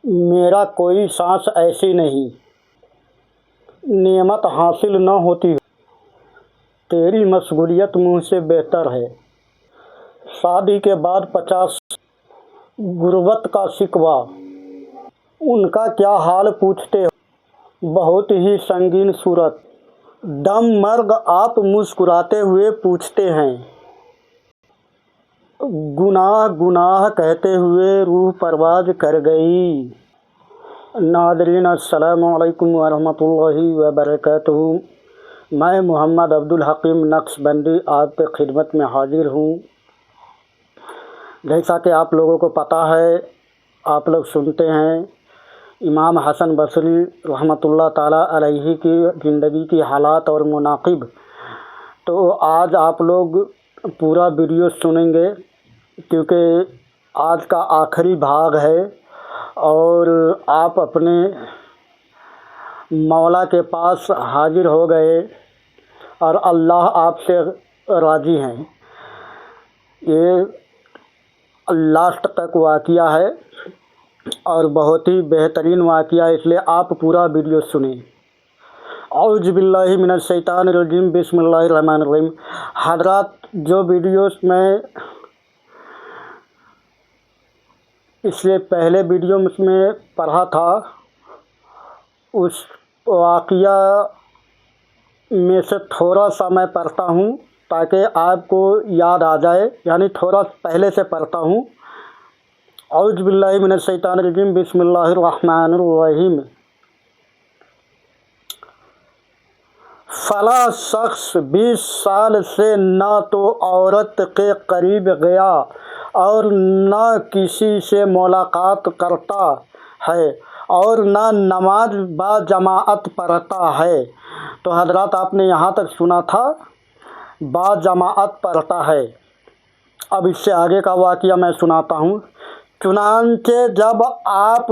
میرا کوئی سانس ایسی نہیں نعمت حاصل نہ ہوتی، تیری مشغولیت مجھ سے بہتر ہے۔ شادی کے بعد 50 غربت کا شکوہ، ان کا کیا حال پوچھتے ہو؟ بہت ہی سنگین صورت، دم مرگ آپ مسکراتے ہوئے پوچھتے ہیں۔ گناہ گناہ کہتے ہوئے روح پرواز کر گئی۔ ناظرین السلام علیکم ورحمۃ اللہ وبرکاتہ۔ میں محمد عبدالحکیم نقشبندی آپ کے خدمت میں حاضر ہوں۔ جیسا کہ آپ لوگوں کو پتہ ہے، آپ لوگ سنتے ہیں امام حسن بصری رحمۃ اللہ تعالیٰ علیہ کی زندگی کی حالات اور مناقب، تو آج آپ لوگ پورا ویڈیو سنیں گے کیونکہ آج کا آخری بھاگ ہے اور آپ اپنے مولا کے پاس حاضر ہو گئے اور اللہ آپ سے راضی ہیں۔ یہ لاسٹ تک واقعہ ہے اور بہت ہی بہترین واقعہ ہے، اس لیے آپ پورا ویڈیو سنیں۔ اعوذ باللہ من الشیطان الرجیم، بسم اللہ الرحمن الرحیم۔ حضرات، جو ویڈیوز میں اس سے پہلے ویڈیو میں پڑھا تھا، اس واقعہ میں سے تھوڑا سا میں پڑھتا ہوں تاکہ آپ کو یاد آ جائے، یعنی تھوڑا پہلے سے پڑھتا ہوں۔ اعوذ باللہ من الشیطان الرجیم، بسم اللہ الرحمن الرحیم۔ فلاں شخص 20 سال سے نہ تو عورت کے قریب گیا اور نہ کسی سے ملاقات کرتا ہے اور نہ نماز با جماعت پڑھتا ہے۔ تو حضرات، آپ نے یہاں تک سنا تھا، با جماعت پڑھتا ہے۔ اب اس سے آگے کا واقعہ میں سناتا ہوں۔ چنانچہ جب آپ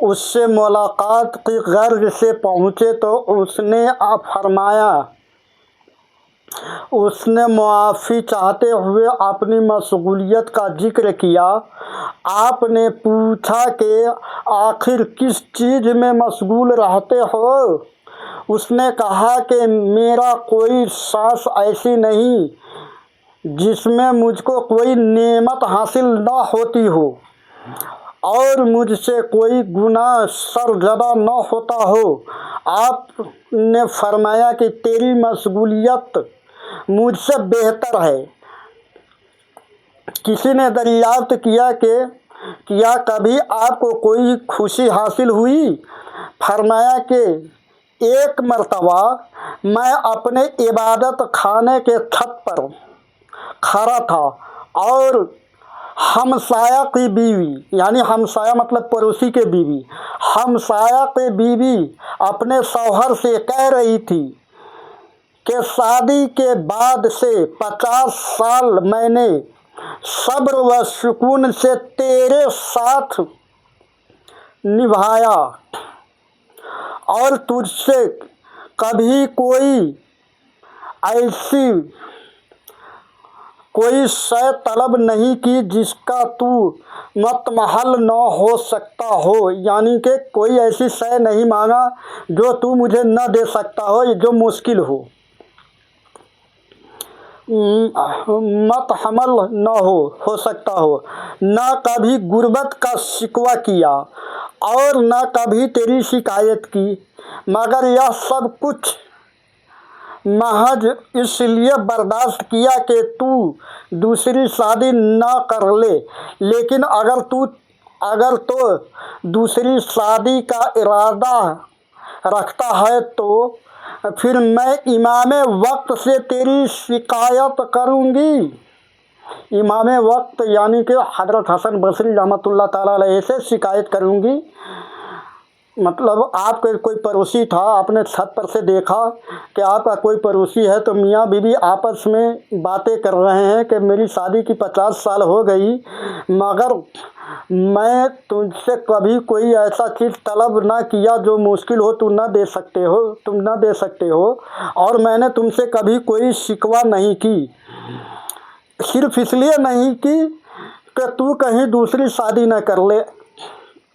اس سے ملاقات کی غرض سے پہنچے تو اس نے فرمایا، اس نے معافی چاہتے ہوئے اپنی مشغولیت کا ذکر کیا۔ آپ نے پوچھا کہ آخر کس چیز میں مشغول رہتے ہو؟ اس نے کہا کہ میرا کوئی سانس ایسی نہیں جس میں مجھ کو کوئی نعمت حاصل نہ ہوتی ہو اور مجھ سے کوئی گناہ سرزدہ نہ ہوتا ہو۔ آپ نے فرمایا کہ تیری مشغولیت مجھ سے بہتر ہے۔ کسی نے دریافت کیا کہ کیا کبھی آپ کو کوئی خوشی حاصل ہوئی؟ فرمایا کہ ایک مرتبہ میں اپنے عبادت خانے کے چھت پر کھڑا تھا اور ہمسایہ کی بیوی، یعنی ہمسایہ مطلب پڑوسی کے بیوی، ہمسایہ کی بیوی اپنے شوہر سے کہہ رہی تھی کہ شادی کے بعد سے 50 سال میں نے صبر و سکون سے تیرے ساتھ نبھایا اور تجھ سے کبھی ایسی کوئی شے طلب نہیں کی جس کا تو متمحل نہ ہو سکتا ہو، یعنی کہ کوئی ایسی شے نہیں مانگا جو تو مجھے نہ دے سکتا ہو، جو مشکل ہو، متحمل نہ ہو سکتا ہو۔ نہ کبھی غربت کا شکوہ کیا اور نہ کبھی تیری شکایت کی، مگر یہ سب کچھ محض اس لیے برداشت کیا کہ تو دوسری شادی نہ کر لے۔ لیکن اگر تو دوسری شادی کا ارادہ رکھتا ہے تو پھر میں امام وقت سے تیری شکایت کروں گی۔ امام وقت یعنی کہ حضرت حسن بصری رحمۃ اللہ تعالیٰ علیہ سے شکایت کروں گی۔ مطلب آپ کے کوئی پڑوسی تھا، آپ نے چھت پر سے دیکھا کہ آپ کا کوئی پڑوسی ہے، تو میاں بیوی آپس میں باتیں کر رہے ہیں کہ میری شادی کی 50 سال ہو گئی، مگر میں تجھ سے کبھی کوئی ایسا چیز طلب نہ کیا جو مشکل ہو، تم نہ دے سکتے ہو، اور میں نے تم سے کبھی کوئی شکوہ نہیں کی، صرف اس لیے نہیں کی کہ تو کہیں دوسری شادی نہ کر لے۔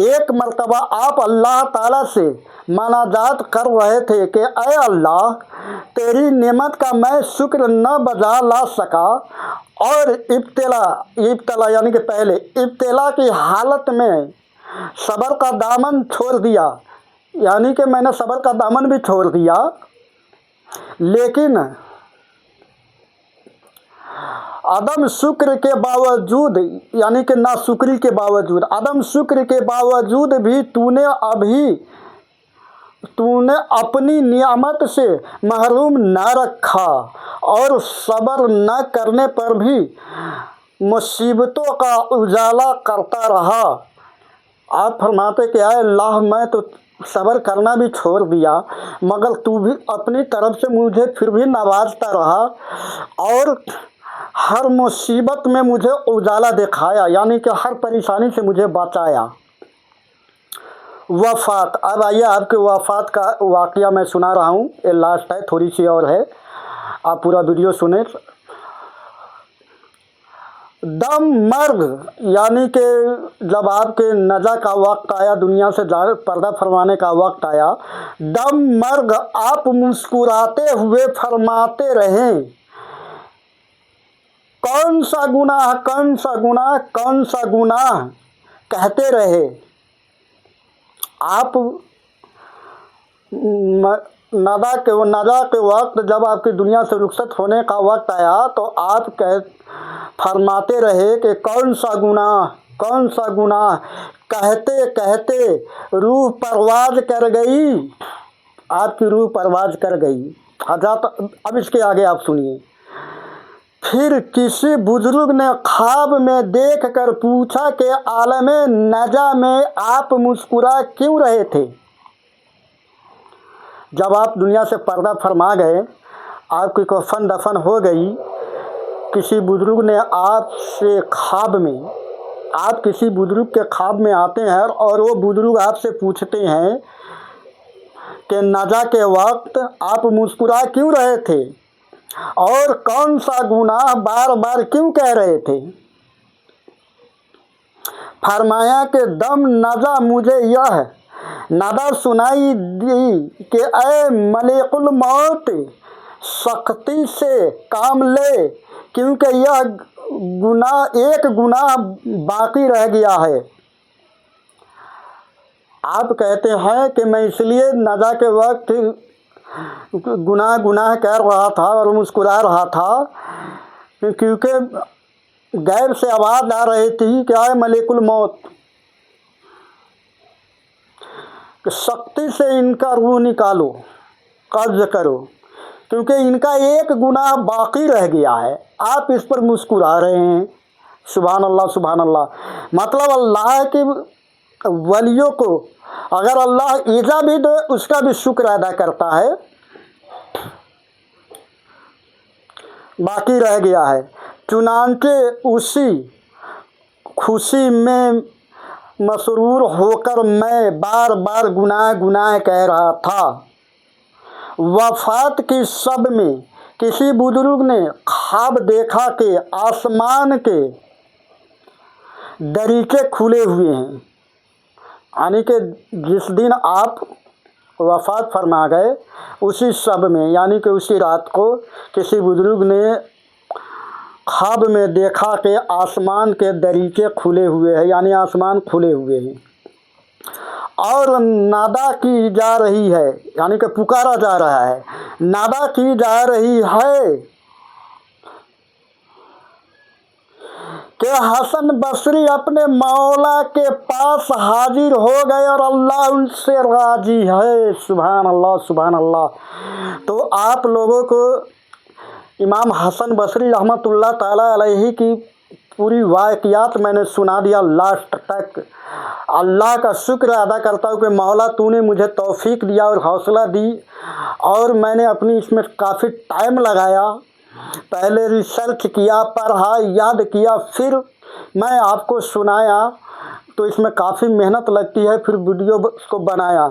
ایک مرتبہ آپ اللہ تعالیٰ سے مناجات کر رہے تھے کہ اے اللہ، تیری نعمت کا میں شکر نہ بجا لا سکا، اور ابتلا یعنی کہ پہلے ابتلا کی حالت میں صبر کا دامن چھوڑ دیا، یعنی کہ میں نے صبر کا دامن بھی چھوڑ دیا، لیکن عدم شکر کے باوجود، یعنی کہ ناشکری کے باوجود، عدم شکر کے باوجود بھی تو نے اپنی نعمت سے محروم نہ رکھا، اور صبر نہ کرنے پر بھی مصیبتوں کا اجالا کرتا رہا۔ آپ فرماتے کہ اے اللہ، میں تو صبر کرنا بھی چھوڑ دیا، مگر تو بھی اپنی طرف سے مجھے پھر بھی نوازتا رہا، اور ہر مصیبت میں مجھے اجالا دکھایا، یعنی کہ ہر پریشانی سے مجھے بچایا۔ وفات، اب آئیے آپ کے وفات کا واقعہ میں سنا رہا ہوں، یہ لاسٹ ہے، تھوڑی سی اور ہے، آپ پورا ویڈیو سنیں۔ دم مرگ، یعنی کہ جب آپ کے نجا کا وقت آیا، دنیا سے پردہ فرمانے کا وقت آیا، دم مرگ آپ مسکراتے ہوئے فرماتے رہیں، کون سا گناہ، کون سا گناہ، کون سا گناہ کہتے رہے۔ آپ نجا کے وقت، جب آپ کی دنیا سے رخصت ہونے کا وقت آیا، تو آپ فرماتے رہے کہ کون سا گناہ، کون سا گناہ، کہتے کہتے روح پرواز کر گئی، آپ کی روح پرواز کر گئی۔ حضرات اب اس کے آگے آپ سنیے۔ پھر کسی بزرگ نے خواب میں دیکھ کر پوچھا کہ عالم نجا میں آپ مسکرا کیوں رہے تھے؟ جب آپ دنیا سے پردہ فرما گئے، آپ کی کفن دفن ہو گئی، کسی بزرگ نے آپ سے خواب میں، آپ کسی بزرگ کے خواب میں آتے ہیں، اور وہ بزرگ آپ سے پوچھتے ہیں کہ نجا کے وقت آپ مسکرا کیوں رہے تھے، اور کون سا گناہ بار بار کیوں کہہ رہے تھے؟ فرمایا کہ دم نجا مجھے یہ ندا سنائی دی کہ اے ملک الموت، سختی سے کام لے، کیونکہ ایک گناہ باقی رہ گیا ہے۔ آپ کہتے ہیں کہ میں اس لیے نجا کے وقت گناہ کر رہا تھا اور مسکرا رہا تھا، کیونکہ غیب سے آواز آ رہی تھی کہ اے ملک الموت، کہ سختی سے ان کا روح نکالو، قبض کرو، کیونکہ ان کا ایک گناہ باقی رہ گیا ہے، آپ اس پر مسکرا رہے ہیں۔ سبحان اللہ، سبحان اللہ۔ مطلب اللہ کے ولیوں کو اگر اللہ ایزا بھی دے، اس کا بھی شکر ادا کرتا ہے، باقی رہ گیا ہے۔ چنانچہ اسی خوشی میں مسرور ہو کر میں بار بار گناہ کہہ رہا تھا۔ وفات کی شب میں کسی بزرگ نے خواب دیکھا کہ آسمان کے دریچے کھلے ہوئے ہیں، یعنی کہ جس دن آپ وفات فرما گئے، اسی شب میں، یعنی کہ اسی رات کو کسی بزرگ نے خواب میں دیکھا کہ آسمان کے دریچے کھلے ہوئے ہیں، یعنی آسمان کھلے ہوئے ہیں، اور نادا کی جا رہی ہے، یعنی کہ پکارا جا رہا ہے، نادا کی جا رہی ہے کہ حسن بصری اپنے مولا کے پاس حاضر ہو گئے اور اللہ ان سے راضی ہے۔ سبحان اللہ، سبحان اللہ۔ تو آپ لوگوں کو امام حسن بصری رحمۃ اللہ تعالیٰ علیہ کی پوری واقعات میں نے سنا دیا لاسٹ تک۔ اللہ کا شکر ادا کرتا ہوں کہ مولا تو نے مجھے توفیق دیا اور حوصلہ دی، اور میں نے اپنی اس میں کافی ٹائم لگایا، پہلے ریسرچ کیا، پڑھا، یاد کیا، پھر میں آپ کو سنایا، تو اس میں کافی محنت لگتی ہے، پھر ویڈیو کو بنایا۔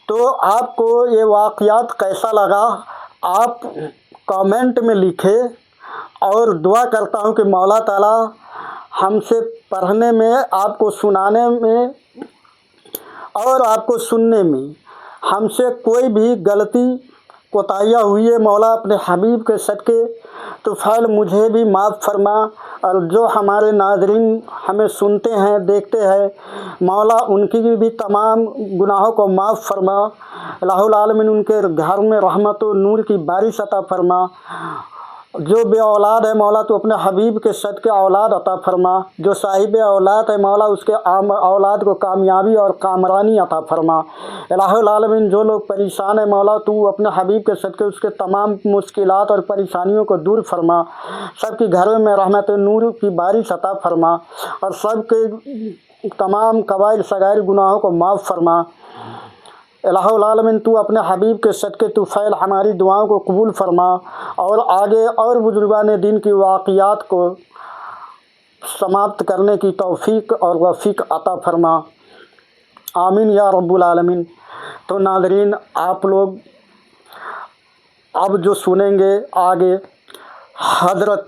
تو آپ کو یہ واقعات کیسا لگا آپ کامنٹ میں لکھے، اور دعا کرتا ہوں کہ مولا تعالیٰ ہم سے پڑھنے میں، آپ کو سنانے میں اور آپ کو سننے میں ہم سے کوئی بھی غلطی کوتاہیاں ہوئی ہے مولا اپنے حبیب کے صدقے تو فعل مجھے بھی معاف فرما، اور جو ہمارے ناظرین ہمیں سنتے ہیں دیکھتے ہیں مولا ان کی بھی تمام گناہوں کو معاف فرما، الہ العالمین ان کے گھر میں رحمت و نور کی بارش عطا فرما، جو بے اولاد ہے مولا تو اپنے حبیب کے صدقے اولاد عطا فرما، جو صاحب اولاد ہے مولا اس کے اولاد کو کامیابی اور کامرانی عطا فرما، الہ العالمین جو لوگ پریشان ہیں مولا تو اپنے حبیب کے صدقے اس کے تمام مشکلات اور پریشانیوں کو دور فرما، سب کے گھروں میں رحمت نور کی بارش عطا فرما، اور سب کے تمام کبائر صغائر گناہوں کو معاف فرما، الہ العالمین تو اپنے حبیب کے صدقے تو فعل ہماری دعاؤں کو قبول فرما، اور آگے اور بزرگان دین کی واقعات کو سماپت کرنے کی توفیق اور وفیق عطا فرما، آمین یا رب العالمین۔ تو ناظرین آپ لوگ اب جو سنیں گے آگے حضرت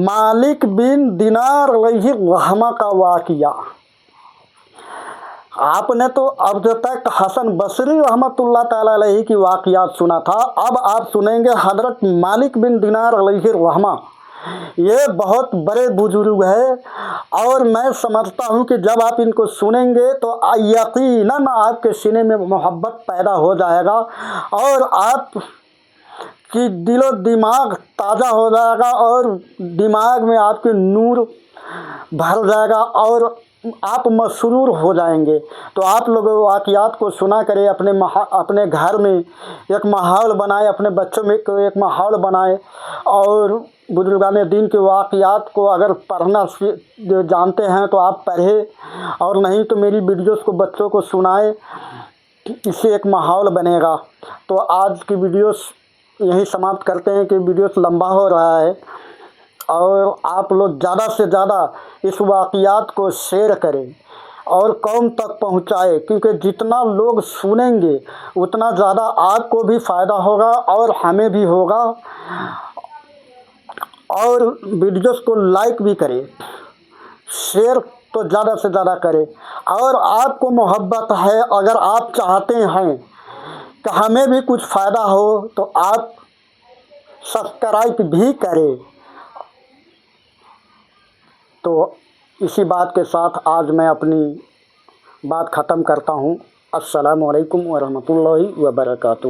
مالک بن دینار علیہ الرحمہ کا واقعہ۔ آپ نے تو اب تک حسن بصری رحمۃ اللہ تعالیٰ علیہ کی واقعات سنا تھا، اب آپ سنیں گے حضرت مالک بن دینار علیہ الرحمہ۔ یہ بہت بڑے بزرگ ہے، اور میں سمجھتا ہوں کہ جب آپ ان کو سنیں گے تو یقیناً آپ کے سینے میں محبت پیدا ہو جائے گا، اور آپ کی دل و دماغ تازہ ہو جائے گا، اور دماغ میں آپ کے نور بھر جائے گا، اور آپ مسرور ہو جائیں گے۔ تو آپ لوگ واقعات کو سنا کرے، اپنے گھر میں ایک ماحول بنائے، اپنے بچوں میں ایک ماحول بنائے، اور بزرگان دین کے واقعات کو اگر پڑھنا جانتے ہیں تو آپ پڑھیں، اور نہیں تو میری ویڈیوز کو بچوں کو سنائیں، اس سے ایک ماحول بنے گا۔ تو آج کی ویڈیوز یہیں سماپت کرتے ہیں کہ ویڈیوز لمبا ہو رہا ہے، اور آپ لوگ زیادہ سے زیادہ اس واقعات کو شیئر کریں اور قوم تک پہنچائے، کیونکہ جتنا لوگ سنیں گے اتنا زیادہ آپ کو بھی فائدہ ہوگا اور ہمیں بھی ہوگا، اور ویڈیوز کو لائک بھی کریں، شیئر تو زیادہ سے زیادہ کریں، اور آپ کو محبت ہے، اگر آپ چاہتے ہیں کہ ہمیں بھی کچھ فائدہ ہو تو آپ سبسکرائب بھی کریں۔ تو اسی بات کے ساتھ آج میں اپنی بات ختم کرتا ہوں۔ السلام علیکم ورحمۃ اللہ وبرکاتہ۔